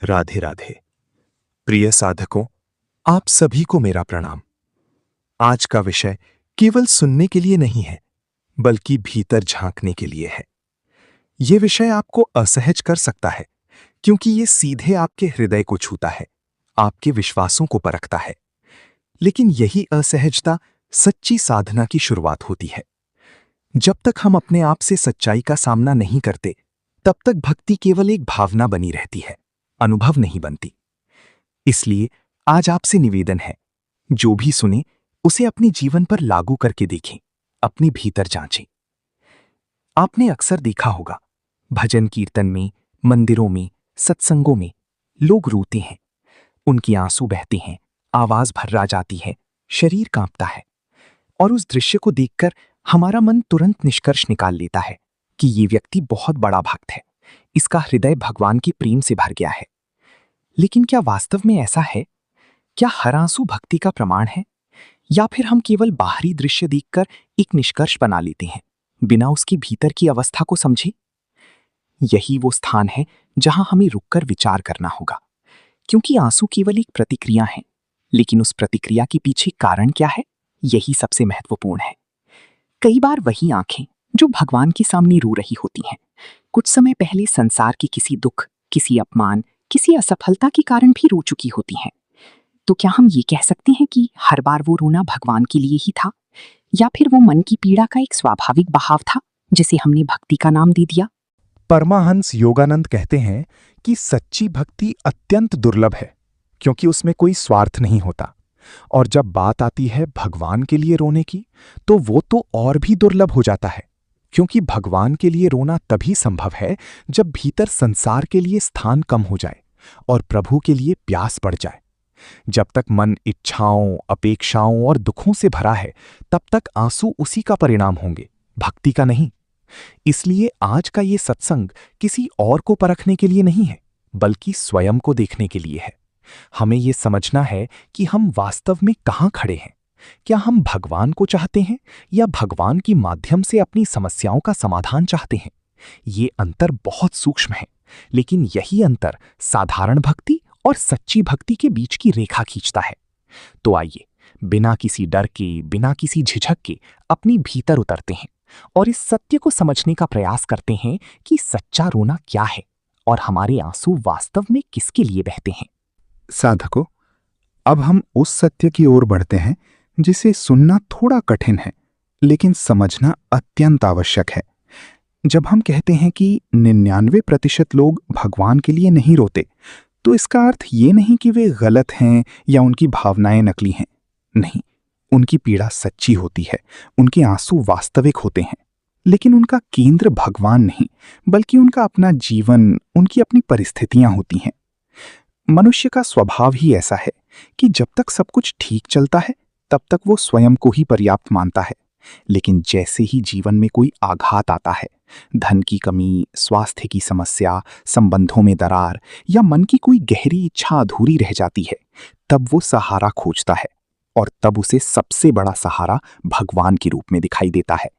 राधे राधे। प्रिय साधकों, आप सभी को मेरा प्रणाम। आज का विषय केवल सुनने के लिए नहीं है, बल्कि भीतर झांकने के लिए है। यह विषय आपको असहज कर सकता है, क्योंकि यह सीधे आपके हृदय को छूता है, आपके विश्वासों को परखता है। लेकिन यही असहजता सच्ची साधना की शुरुआत होती है। जब तक हम अपने आप से सच्चाई का सामना नहीं करते, तब तक भक्ति केवल एक भावना बनी रहती है, अनुभव नहीं बनती। इसलिए आज आपसे निवेदन है, जो भी सुने उसे अपने जीवन पर लागू करके देखें, अपने भीतर जांचें। आपने अक्सर देखा होगा, भजन कीर्तन में, मंदिरों में, सत्संगों में लोग रोते हैं, उनकी आंसू बहते हैं, आवाज भर्रा जाती है, शरीर कांपता है। और उस दृश्य को देखकर हमारा मन तुरंत निष्कर्ष निकाल लेता है कि ये व्यक्ति बहुत बड़ा भक्त है, इसका हृदय भगवान के प्रेम से भर गया है। लेकिन क्या वास्तव में ऐसा है? क्या हर आंसू भक्ति का प्रमाण है, या फिर हम केवल बाहरी दृश्य देखकर एक निष्कर्ष बना लेते हैं, बिना उसके भीतर की अवस्था को समझे? यही वो स्थान है जहां हमें रुककर विचार करना होगा, क्योंकि आंसू केवल एक प्रतिक्रिया है, लेकिन उस प्रतिक्रिया के पीछे कारण क्या है, यही सबसे महत्वपूर्ण है। कई बार वही आंखें जो भगवान के सामने रो रही होती हैं, कुछ समय पहले संसार के किसी दुख, किसी अपमान, किसी असफलता के कारण भी रो चुकी होती हैं। तो क्या हम ये कह सकते हैं कि हर बार वो रोना भगवान के लिए ही था, या फिर वो मन की पीड़ा का एक स्वाभाविक बहाव था जिसे हमने भक्ति का नाम दे दिया? परमाहंस योगानंद कहते हैं कि सच्ची भक्ति अत्यंत दुर्लभ है, क्योंकि उसमें कोई स्वार्थ नहीं होता। और जब बात आती है भगवान के लिए रोने की, तो वो तो और भी दुर्लभ हो जाता है, क्योंकि भगवान के लिए रोना तभी संभव है जब भीतर संसार के लिए स्थान कम हो जाए और प्रभु के लिए प्यास बढ़ जाए। जब तक मन इच्छाओं, अपेक्षाओं और दुखों से भरा है, तब तक आंसू उसी का परिणाम होंगे, भक्ति का नहीं। इसलिए आज का ये सत्संग किसी और को परखने के लिए नहीं है, बल्कि स्वयं को देखने के लिए है। हमें यह समझना है कि हम वास्तव में कहां खड़े हैं। क्या हम भगवान को चाहते हैं, या भगवान के माध्यम से अपनी समस्याओं का समाधान चाहते हैं? ये अंतर बहुत सूक्ष्म है, लेकिन यही अंतर साधारण भक्ति और सच्ची भक्ति के बीच की रेखा खींचता है। तो आइए, बिना किसी डर के, बिना किसी झिझक के अपनी भीतर उतरते हैं और इस सत्य को समझने का प्रयास करते हैं कि सच्चा रोना क्या है और हमारे आंसू वास्तव में किसके लिए बहते हैं। साधकों, अब हम उस सत्य की ओर बढ़ते हैं जिसे सुनना थोड़ा कठिन है, लेकिन समझना अत्यंत आवश्यक है। जब हम कहते हैं कि 99% लोग भगवान के लिए नहीं रोते, तो इसका अर्थ ये नहीं कि वे गलत हैं या उनकी भावनाएं नकली हैं। नहीं, उनकी पीड़ा सच्ची होती है, उनके आंसू वास्तविक होते हैं, लेकिन उनका केंद्र भगवान नहीं, बल्कि उनका अपना जीवन, उनकी अपनी परिस्थितियां होती हैं। मनुष्य का स्वभाव ही ऐसा है कि जब तक सब कुछ ठीक चलता है, तब तक वो स्वयं को ही पर्याप्त मानता है। लेकिन जैसे ही जीवन में कोई आघात आता है, धन की कमी, स्वास्थ्य की समस्या, संबंधों में दरार या मन की कोई गहरी इच्छा अधूरी रह जाती है, तब वो सहारा खोजता है, और तब उसे सबसे बड़ा सहारा भगवान के रूप में दिखाई देता है।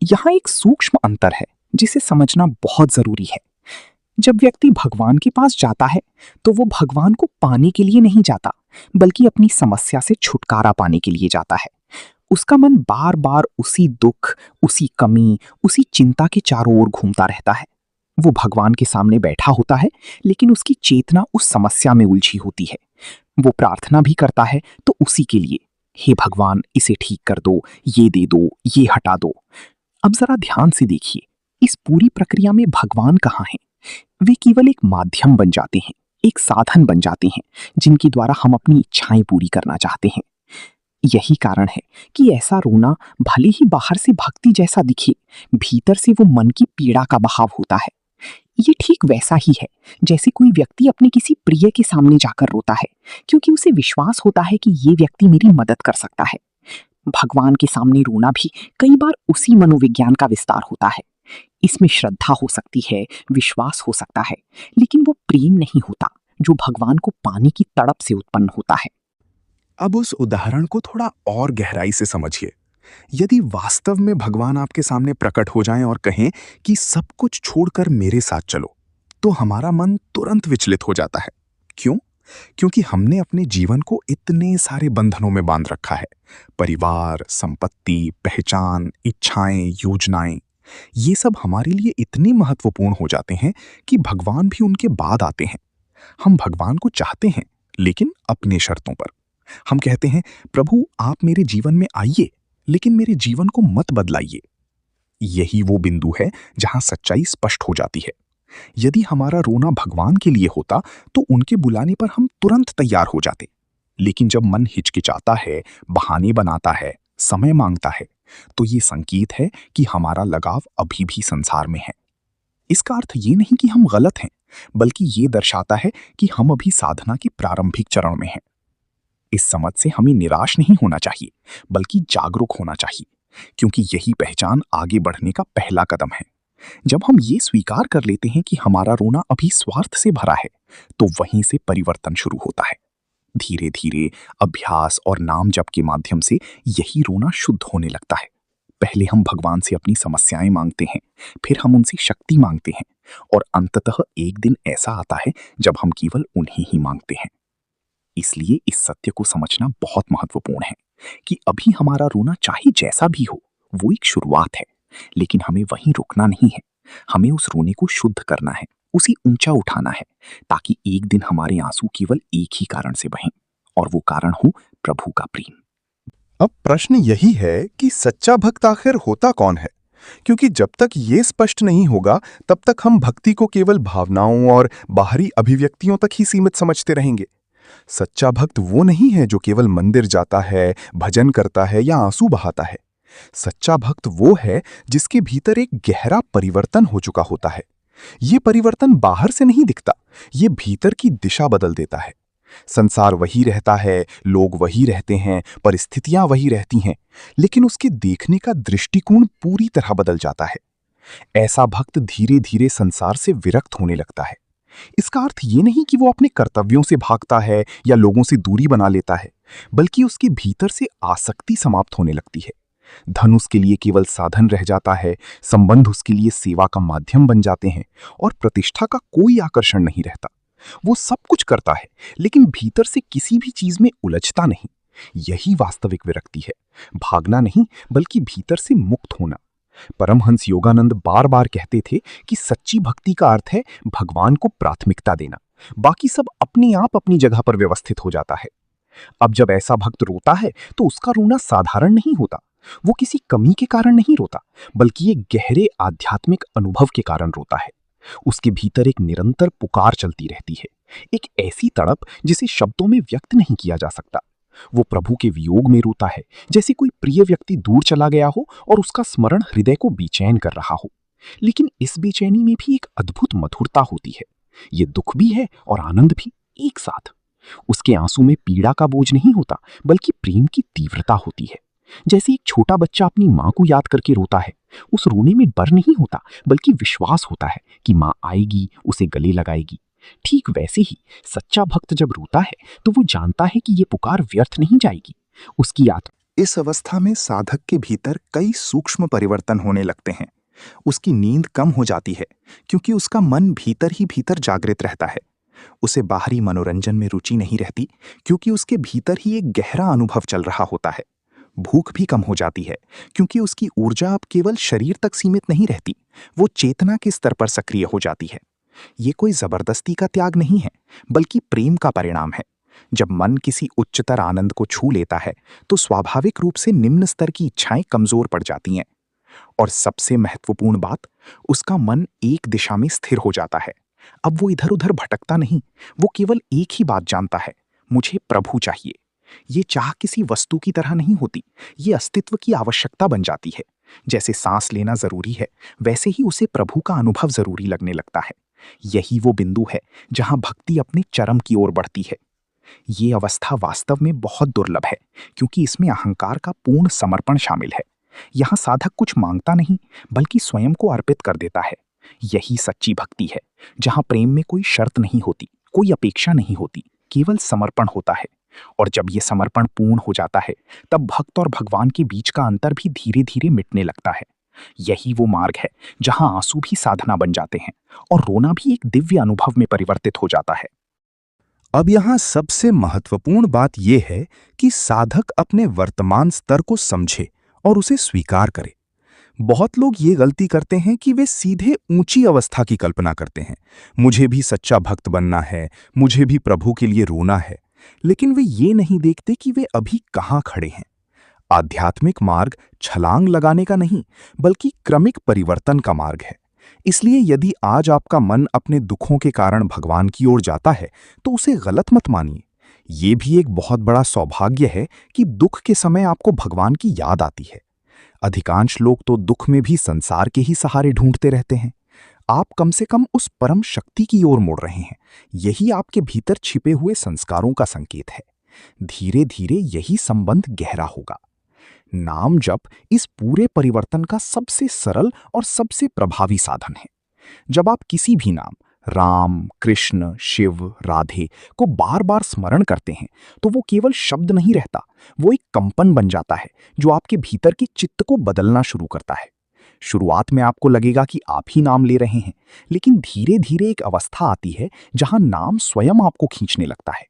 यहाँ एक सूक्ष्म अंतर है जिसे समझना बहुत जरूरी है। जब व्यक्ति भगवान के पास जाता है, तो वो भगवान को पाने के लिए नहीं जाता, बल्कि अपनी समस्या से छुटकारा पाने के लिए जाता है। उसका मन बार बार उसी दुख, उसी कमी, उसी चिंता के चारों ओर घूमता रहता है। वो भगवान के सामने बैठा होता है, लेकिन उसकी चेतना उस समस्या में उलझी होती है। वो प्रार्थना भी करता है तो उसी के लिए, हे भगवान, इसे ठीक कर दो, ये दे दो, ये हटा दो। अब जरा ध्यान से देखिए, इस पूरी प्रक्रिया में भगवान कहाँ है? वे केवल एक माध्यम बन जाते हैं, एक साधन बन जाते हैं, जिनके द्वारा हम अपनी इच्छाएं पूरी करना चाहते हैं। यही कारण है कि ऐसा रोना भले ही बाहर से भक्ति जैसा दिखे, भीतर से वो मन की पीड़ा का बहाव होता है। ये ठीक वैसा ही है जैसे कोई व्यक्ति अपने किसी प्रिय के सामने जाकर रोता है, क्योंकि उसे विश्वास होता है कि ये व्यक्ति मेरी मदद कर सकता है। भगवान के सामने रोना भी कई बार उसी मनोविज्ञान का विस्तार होता है। इसमें श्रद्धा हो सकती है, विश्वास हो सकता है, लेकिन वो प्रेम नहीं होता जो भगवान को पाने की तड़प से उत्पन्न होता है। अब उस उदाहरण को थोड़ा और गहराई से समझिए। यदि वास्तव में भगवान आपके सामने प्रकट हो जाएं और कहें कि सब कुछ छोड़कर मेरे साथ चलो, तो हमारा मन तुरंत विचलित हो जाता है। क्यों? क्योंकि हमने अपने जीवन को इतने सारे बंधनों में बांध रखा है। परिवार, संपत्ति, पहचान, इच्छाएं, योजनाएं, ये सब हमारे लिए इतने महत्वपूर्ण हो जाते हैं कि भगवान भी उनके बाद आते हैं। हम भगवान को चाहते हैं, लेकिन अपने शर्तों पर। हम कहते हैं, प्रभु आप मेरे जीवन में आइए, लेकिन मेरे जीवन को मत बदलाइए। यही वो बिंदु है जहां सच्चाई स्पष्ट हो जाती है। यदि हमारा रोना भगवान के लिए होता तो उनके बुलाने पर हम तुरंत तैयार हो जाते। लेकिन जब मन हिचकिचाता है, बहाने बनाता है, समय मांगता है, तो ये संकेत है कि हमारा लगाव अभी भी संसार में है। इसका अर्थ ये नहीं कि हम गलत हैं, बल्कि ये दर्शाता है कि हम अभी साधना के प्रारंभिक चरण में हैं। इस समझ से हमें निराश नहीं होना चाहिए, बल्कि जागरूक होना चाहिए, क्योंकि यही पहचान आगे बढ़ने का पहला कदम है। जब हम ये स्वीकार कर लेते हैं कि हमारा रोना अभी स्वार्थ से भरा है, तो वहीं से परिवर्तन शुरू होता है। धीरे धीरे अभ्यास और नाम जप के माध्यम से यही रोना शुद्ध होने लगता है। पहले हम भगवान से अपनी समस्याएं मांगते हैं, फिर हम उनसे शक्ति मांगते हैं, और अंततः एक दिन ऐसा आता है जब हम केवल उन्हें ही मांगते हैं। इसलिए इस सत्य को समझना बहुत महत्वपूर्ण है कि अभी हमारा रोना चाहे जैसा भी हो, वो एक शुरुआत है, लेकिन हमें वहीं रुकना नहीं है। हमें उस रोने को शुद्ध करना है, उसे ऊंचा उठाना है, ताकि एक दिन हमारे आंसू केवल एक ही कारण से बहें, और वो कारण हो प्रभु का प्रेम। अब प्रश्न यही है कि सच्चा भक्त आखिर होता कौन है? क्योंकि जब तक ये स्पष्ट नहीं होगा, तब तक हम भक्ति को केवल भावनाओं और बाहरी अभिव्यक्तियों तक ही सीमित समझते रहेंगे। सच्चा भक्त वो नहीं है जो केवल मंदिर जाता है, भजन करता है या आंसू बहाता है। सच्चा भक्त वो है जिसके भीतर एक गहरा परिवर्तन हो चुका होता है। ये परिवर्तन बाहर से नहीं दिखता, ये भीतर की दिशा बदल देता है। संसार वही रहता है, लोग वही रहते हैं, परिस्थितियां वही रहती हैं, लेकिन उसके देखने का दृष्टिकोण पूरी तरह बदल जाता है। ऐसा भक्त धीरे धीरे संसार से विरक्त होने लगता है। इसका अर्थ ये नहीं कि वो अपने कर्तव्यों से भागता है या लोगों से दूरी बना लेता है, बल्कि उसके भीतर से आसक्ति समाप्त होने लगती है। धन उसके लिए केवल साधन रह जाता है, संबंध उसके लिए सेवा का माध्यम बन जाते हैं, और प्रतिष्ठा का कोई आकर्षण नहीं रहता। वो सब कुछ करता है, लेकिन भीतर से किसी भी चीज में उलझता नहीं। यही वास्तविक विरक्ति है, भागना नहीं, बल्कि भीतर से मुक्त होना। परमहंस योगानंद बार बार कहते थे कि सच्ची भक्ति का अर्थ है भगवान को प्राथमिकता देना, बाकी सब अपने आप अपनी जगह पर व्यवस्थित हो जाता है। अब जब ऐसा भक्त रोता है तो उसका रोना साधारण नहीं होता। वो किसी कमी के कारण नहीं रोता, बल्कि एक गहरे आध्यात्मिक अनुभव के कारण रोता है। उसके भीतर एक निरंतर पुकार चलती रहती है, एक ऐसी तड़प जिसे शब्दों में व्यक्त नहीं किया जा सकता। वो प्रभु के वियोग में रोता है, जैसे कोई प्रिय व्यक्ति दूर चला गया हो और उसका स्मरण हृदय को बेचैन कर रहा हो। लेकिन इस बेचैनी में भी एक अद्भुत मधुरता होती है। ये दुख भी है और आनंद भी एक साथ। उसके आंसू में पीड़ा का बोझ नहीं होता, बल्कि प्रेम की तीव्रता होती है। जैसे एक छोटा बच्चा अपनी माँ को याद करके रोता है, उस रोने में डर नहीं होता, बल्कि विश्वास होता है कि माँ आएगी, उसे गले लगाएगी। ठीक वैसे ही सच्चा भक्त जब रोता है तो वो जानता है कि ये पुकार व्यर्थ नहीं जाएगी। उसकी आत्मा इस अवस्था में साधक के भीतर कई सूक्ष्म परिवर्तन होने लगते हैं। उसकी नींद कम हो जाती है, क्योंकि उसका मन भीतर ही भीतर जागृत रहता है। उसे बाहरी मनोरंजन में रुचि नहीं रहती, क्योंकि उसके भीतर ही एक गहरा अनुभव चल रहा होता है। भूख भी कम हो जाती है, क्योंकि उसकी ऊर्जा अब केवल शरीर तक सीमित नहीं रहती, वो चेतना के स्तर पर सक्रिय हो जाती है। ये कोई जबरदस्ती का त्याग नहीं है, बल्कि प्रेम का परिणाम है। जब मन किसी उच्चतर आनंद को छू लेता है, तो स्वाभाविक रूप से निम्न स्तर की इच्छाएं कमजोर पड़ जाती हैं। और सबसे महत्वपूर्ण बात, उसका मन एक दिशा में स्थिर हो जाता है। अब वो इधर उधर भटकता नहीं, वो केवल एक ही बात जानता है, मुझे प्रभु चाहिए। ये चाह किसी वस्तु की तरह नहीं होती, ये अस्तित्व की आवश्यकता बन जाती है। जैसे सांस लेना जरूरी है, वैसे ही उसे प्रभु का अनुभव जरूरी लगने लगता है। यही वो बिंदु है जहां भक्ति अपने चरम की ओर बढ़ती है। ये अवस्था वास्तव में बहुत दुर्लभ है, क्योंकि इसमें अहंकार का पूर्ण समर्पण शामिल है। यहाँ साधक कुछ मांगता नहीं, बल्कि स्वयं को अर्पित कर देता है। यही सच्ची भक्ति है, जहां प्रेम में कोई शर्त नहीं होती, कोई अपेक्षा नहीं होती, केवल समर्पण होता है। और जब ये समर्पण पूर्ण हो जाता है, तब भक्त और भगवान के बीच का अंतर भी धीरे धीरे मिटने लगता है। यही वो मार्ग है जहां आंसू भी साधना बन जाते हैं और रोना भी एक दिव्य अनुभव में परिवर्तित हो जाता है। अब यहाँ सबसे महत्वपूर्ण बात यह है कि साधक अपने वर्तमान स्तर को समझे और उसे स्वीकार करे। बहुत लोग ये गलती करते हैं कि वे सीधे ऊंची अवस्था की कल्पना करते हैं। मुझे भी सच्चा भक्त बनना है, मुझे भी प्रभु के लिए रोना है, लेकिन वे ये नहीं देखते कि वे अभी कहाँ खड़े हैं। आध्यात्मिक मार्ग छलांग लगाने का नहीं, बल्कि क्रमिक परिवर्तन का मार्ग है। इसलिए यदि आज आपका मन अपने दुखों के कारण भगवान की ओर जाता है, तो उसे गलत मत मानिए। ये भी एक बहुत बड़ा सौभाग्य है कि दुख के समय आपको भगवान की याद आती है। अधिकांश लोग तो दुख में भी संसार के ही सहारे ढूंढते रहते हैं। आप कम से कम उस परम शक्ति की ओर मुड़ रहे हैं। यही आपके भीतर छिपे हुए संस्कारों का संकेत है। धीरे धीरे यही संबंध गहरा होगा। नाम जप इस पूरे परिवर्तन का सबसे सरल और सबसे प्रभावी साधन है। जब आप किसी भी नाम राम, कृष्ण, शिव, राधे को बार बार स्मरण करते हैं, तो वो केवल शब्द नहीं रहता, वो एक कंपन बन जाता है जो आपके भीतर के चित्त को बदलना शुरू करता है। शुरुआत में आपको लगेगा कि आप ही नाम ले रहे हैं, लेकिन धीरे धीरे एक अवस्था आती है जहां नाम स्वयं आपको खींचने लगता है।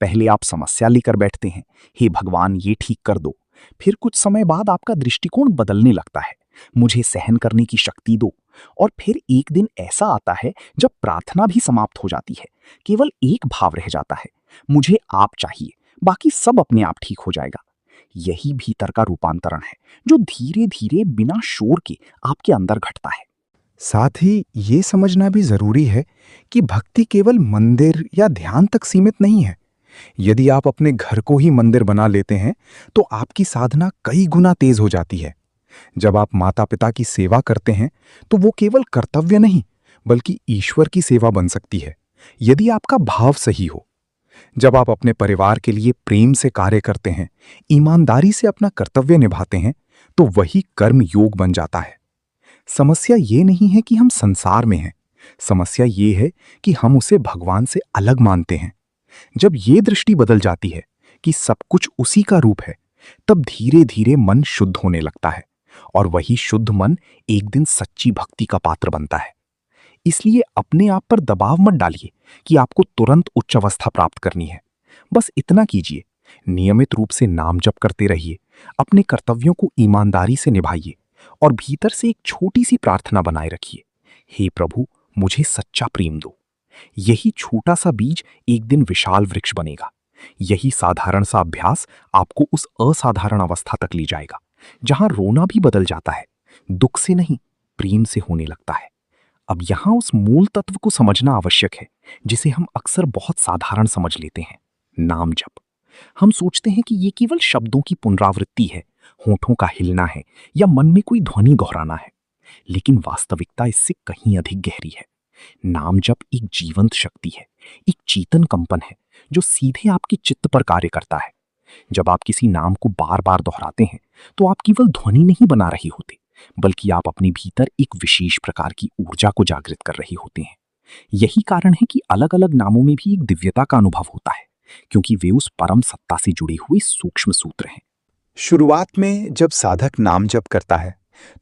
पहले आप समस्या लेकर बैठते हैं, हे भगवान ये ठीक कर दो। फिर कुछ समय बाद आपका दृष्टिकोण बदलने लगता है, मुझे सहन करने की शक्ति दो। और फिर एक दिन ऐसा आता है जब प्रार्थना भी समाप्त हो जाती है, केवल एक भाव रह जाता है, मुझे आप चाहिए, बाकी सब अपने आप ठीक हो जाएगा। यही भीतर का रूपांतरण है जो धीरे धीरे बिना शोर के आपके अंदर घटता है। साथ ही ये समझना भी जरूरी है कि भक्ति केवल मंदिर या ध्यान तक सीमित नहीं है। यदि आप अपने घर को ही मंदिर बना लेते हैं, तो आपकी साधना कई गुना तेज हो जाती है। जब आप माता पिता की सेवा करते हैं, तो वो केवल कर्तव्य नहीं, बल्कि ईश्वर की सेवा बन सकती है, यदि आपका भाव सही हो। जब आप अपने परिवार के लिए प्रेम से कार्य करते हैं, ईमानदारी से अपना कर्तव्य निभाते हैं, तो वही कर्म योग बन जाता है। समस्या ये नहीं है कि हम संसार में हैं, समस्या ये है कि हम उसे भगवान से अलग मानते हैं। जब ये दृष्टि बदल जाती है कि सब कुछ उसी का रूप है, तब धीरे धीरे मन शुद्ध होने लगता है, और वही शुद्ध मन एक दिन सच्ची भक्ति का पात्र बनता है। इसलिए अपने आप पर दबाव मत डालिए कि आपको तुरंत उच्च अवस्था प्राप्त करनी है। बस इतना कीजिए, नियमित रूप से नाम जप करते रहिए, अपने कर्तव्यों को ईमानदारी से निभाइए और भीतर से एक छोटी सी प्रार्थना बनाए रखिए, हे प्रभु मुझे सच्चा प्रेम दो। यही छोटा सा बीज एक दिन विशाल वृक्ष बनेगा। यही साधारण सा अभ्यास आपको उस असाधारण अवस्था तक ले जाएगा जहां रोना भी बदल जाता है, दुख से नहीं प्रेम से होने लगता है। अब यहां उस मूल तत्व को समझना आवश्यक है जिसे हम अक्सर बहुत साधारण समझ लेते हैं, नाम जप। हम सोचते हैं कि ये केवल शब्दों की पुनरावृत्ति है, होठों का हिलना है या मन में कोई ध्वनि दोहराना है, लेकिन वास्तविकता इससे कहीं अधिक गहरी है। नाम जप एक जीवंत शक्ति है, एक चेतन कंपन है जो सीधे आपके चित्त पर कार्य करता है। जब आप किसी नाम को बार बार दोहराते हैं, तो आप केवल ध्वनि नहीं बना रहे होते, बल्कि आप अपने भीतर एक विशेष प्रकार की ऊर्जा को जागृत कर रहे होते हैं। यही कारण है कि अलग अलग नामों में भी एक दिव्यता का अनुभव होता है, क्योंकि वे उस परम सत्ता से जुड़े हुए सूक्ष्म सूत्र हैं। शुरुआत में जब साधक नाम जप करता है,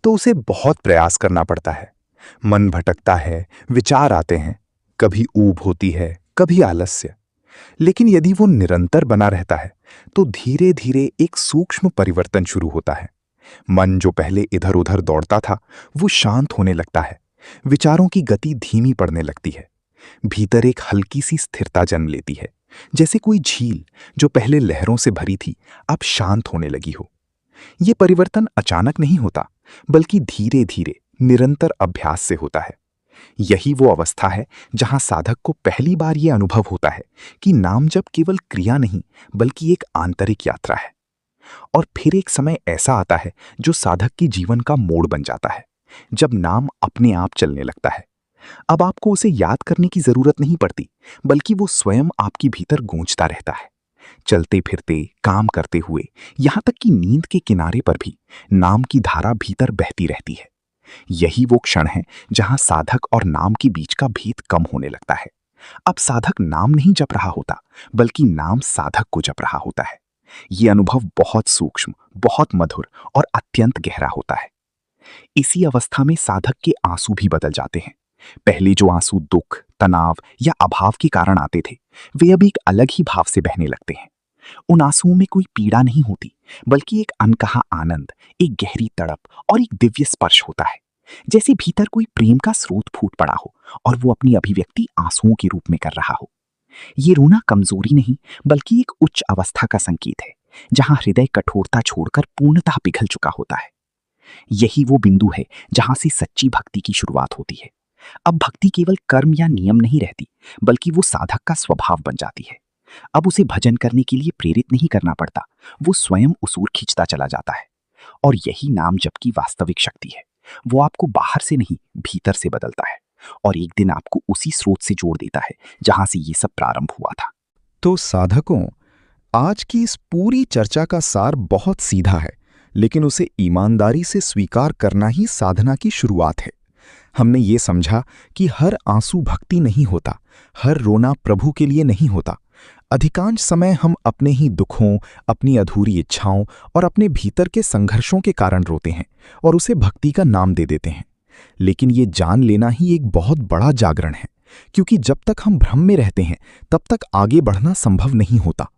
तो उसे बहुत प्रयास करना पड़ता है। मन भटकता है, विचार आते हैं, कभी ऊब होती है, कभी आलस्य। लेकिन यदि वो निरंतर बना रहता है, तो धीरे धीरे एक सूक्ष्म परिवर्तन शुरू होता है। मन जो पहले इधर उधर दौड़ता था, वो शांत होने लगता है। विचारों की गति धीमी पड़ने लगती है। भीतर एक हल्की सी स्थिरता जन्म लेती है, जैसे कोई झील जो पहले लहरों से भरी थी, अब शांत होने लगी हो। ये परिवर्तन अचानक नहीं होता, बल्कि धीरे धीरे निरंतर अभ्यास से होता है। यही वो अवस्था है जहां साधक को पहली बार यह अनुभव होता है कि नाम जप केवल क्रिया नहीं, बल्कि एक आंतरिक यात्रा है। और फिर एक समय ऐसा आता है जो साधक के जीवन का मोड़ बन जाता है, जब नाम अपने आप चलने लगता है। अब आपको उसे याद करने की जरूरत नहीं पड़ती, बल्कि वो स्वयं आपके भीतर गूंजता रहता है। चलते फिरते, काम करते हुए, यहां तक कि नींद के किनारे पर भी नाम की धारा भीतर बहती रहती है। यही वो क्षण है जहां साधक और नाम के बीच का भेद कम होने लगता है। अब साधक नाम नहीं जप रहा होता, बल्कि नाम साधक को जप रहा होता है। ये अनुभव बहुत सूक्ष्म, बहुत मधुर और अत्यंत गहरा होता है। इसी अवस्था में साधक के आंसू भी बदल जाते हैं। पहले जो आंसू दुख, तनाव या अभाव के कारण आते थे, वे अब एक अलग ही भाव से बहने लगते हैं। उन आंसुओं में कोई पीड़ा नहीं होती, बल्कि एक अनकहा आनंद, एक गहरी तड़प और एक दिव्य स्पर्श होता है। जैसे भीतर कोई प्रेम का स्रोत फूट पड़ा हो और वो अपनी अभिव्यक्ति आंसुओं के रूप में कर रहा हो। ये रोना कमजोरी नहीं, बल्कि एक उच्च अवस्था का संकेत है, जहां हृदय कठोरता छोड़कर पूर्णतः पिघल चुका होता है। यही वो बिंदु है जहां से सच्ची भक्ति की शुरुआत होती है। अब भक्ति केवल कर्म या नियम नहीं रहती, बल्कि वो साधक का स्वभाव बन जाती है। अब उसे भजन करने के लिए प्रेरित नहीं करना पड़ता, वो स्वयं उसूर खींचता चला जाता है। और यही नाम जप की वास्तविक शक्ति है। वो आपको बाहर से नहीं, भीतर से बदलता है और एक दिन आपको उसी स्रोत से जोड़ देता है जहां से ये सब प्रारंभ हुआ था। तो साधकों, आज की इस पूरी चर्चा का सार बहुत सीधा है, लेकिन उसे ईमानदारी से स्वीकार करना ही साधना की शुरुआत है। हमने ये समझा कि हर आंसू भक्ति नहीं होता, हर रोना प्रभु के लिए नहीं होता। अधिकांश समय हम अपने ही दुखों, अपनी अधूरी इच्छाओं और अपने भीतर के संघर्षों के कारण रोते हैं और उसे भक्ति का नाम दे देते हैं। लेकिन ये जान लेना ही एक बहुत बड़ा जागरण है, क्योंकि जब तक हम भ्रम में रहते हैं तब तक आगे बढ़ना संभव नहीं होता।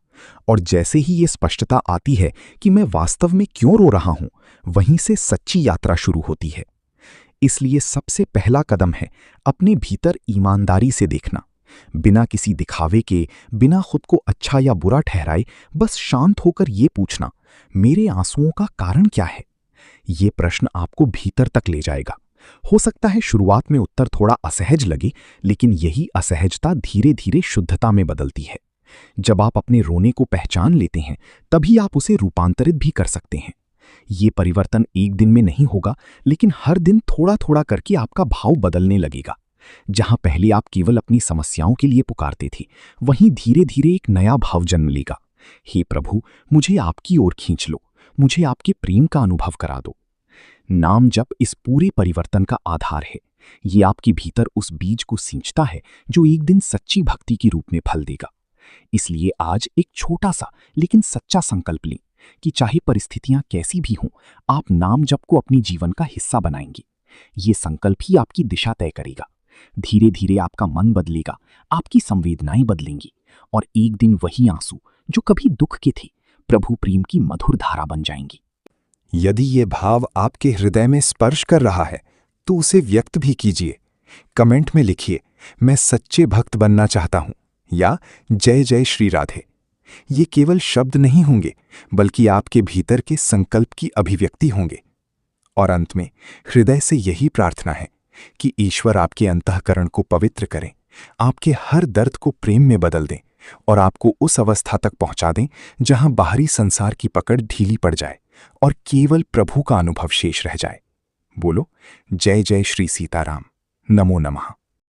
और जैसे ही ये स्पष्टता आती है कि मैं वास्तव में क्यों रो रहा हूं, वहीं से सच्ची यात्रा शुरू होती है। इसलिए सबसे पहला कदम है अपने भीतर ईमानदारी से देखना, बिना किसी दिखावे के, बिना खुद को अच्छा या बुरा ठहराए, बस शांत होकर ये पूछना, मेरे आंसुओं का कारण क्या है? ये प्रश्न आपको भीतर तक ले जाएगा। हो सकता है शुरुआत में उत्तर थोड़ा असहज लगे, लेकिन यही असहजता धीरे धीरे शुद्धता में बदलती है। जब आप अपने रोने को पहचान लेते हैं, तभी आप उसे रूपांतरित भी कर सकते हैं। ये परिवर्तन एक दिन में नहीं होगा, लेकिन हर दिन थोड़ा थोड़ा करके आपका भाव बदलने लगेगा। जहां पहले आप केवल अपनी समस्याओं के लिए पुकारते थे, वहीं धीरे धीरे एक नया भाव जन्म लेगा। हे प्रभु, मुझे आपकी ओर खींच लो, मुझे आपके प्रेम का अनुभव करा दो। नाम जप इस पूरे परिवर्तन का आधार है। ये आपके भीतर उस बीज को सींचता है जो एक दिन सच्ची भक्ति के रूप में फल देगा। इसलिए आज एक छोटा सा लेकिन सच्चा संकल्प लें कि चाहे परिस्थितियां कैसी भी हों, आप नाम जप को अपने जीवन का हिस्सा बनाएंगे। ये संकल्प ही आपकी दिशा तय करेगा। धीरे धीरे आपका मन बदलेगा, आपकी संवेदनाएं बदलेंगी और एक दिन वही आंसू जो कभी दुख के थे, प्रभु प्रेम की मधुर धारा बन जाएंगी। यदि ये भाव आपके हृदय में स्पर्श कर रहा है, तो उसे व्यक्त भी कीजिए। कमेंट में लिखिए, मैं सच्चे भक्त बनना चाहता हूं, या जय जय श्री राधे। ये केवल शब्द नहीं होंगे, बल्कि आपके भीतर के संकल्प की अभिव्यक्ति होंगे। और अंत में हृदय से यही प्रार्थना है कि ईश्वर आपके अंतःकरण को पवित्र करें, आपके हर दर्द को प्रेम में बदल दें और आपको उस अवस्था तक पहुंचा दें जहां बाहरी संसार की पकड़ ढीली पड़ जाए और केवल प्रभु का अनुभव शेष रह जाए। बोलो जय जय श्री सीताराम, नमो नमः।